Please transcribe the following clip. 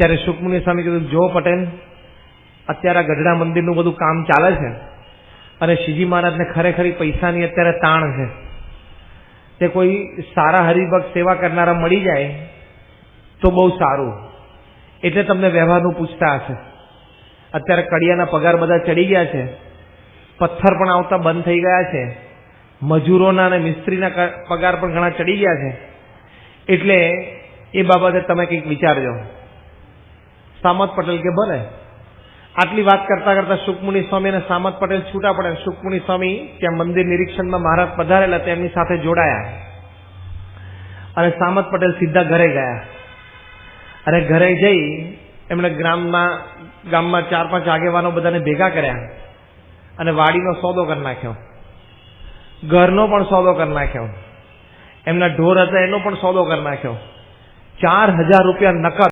ત્યારે સુખમુનિ સ્વામી કીધું, જો પટેલ, અત્યારે ગઢડા મંદિરનું બધું કામ ચાલે છે અને શ્રીજી મહારાજને ખરેખરી પૈસાની અત્યારે તાણ છે. તે કોઈ સારા હરિભક્ત સેવા કરનારા મળી જાય તો બહુ સારું. એટલે તમને વ્યવહારનું પૂછતા હશે. અત્યારે કડિયાના પગાર બધા ચડી ગયા છે, પથ્થર પણ આવતા બંધ થઈ ગયા છે, મજૂરોના અને મિસ્ત્રીના પગાર પણ ઘણા ચડી ગયા છે. એટલે એ બાબતે તમે કંઈક વિચારજો. સામત પટેલ કે ભલે. આટલી વાત કરતા કરતા સુખમુનિ સ્વામી અને સામત પટેલ છૂટા પડે. સુખમુનિ સ્વામી ત્યાં મંદિર નિરીક્ષણમાં મહારાજ પધારેલા તેમની સાથે જોડાયા અને સામત પટેલ સીધા ઘરે ગયા. અને ઘરે જઈ એમણે ગામમાં 4-5 આગેવાનો બધાને ભેગા કર્યા અને વાડીનો સોદો કરી નાખ્યો, ઘરનો પણ સોદો કરી નાખ્યો, એમના ઢોર હતા એનો પણ સોદો કરી નાખ્યો. 4000 રૂપિયા નકદ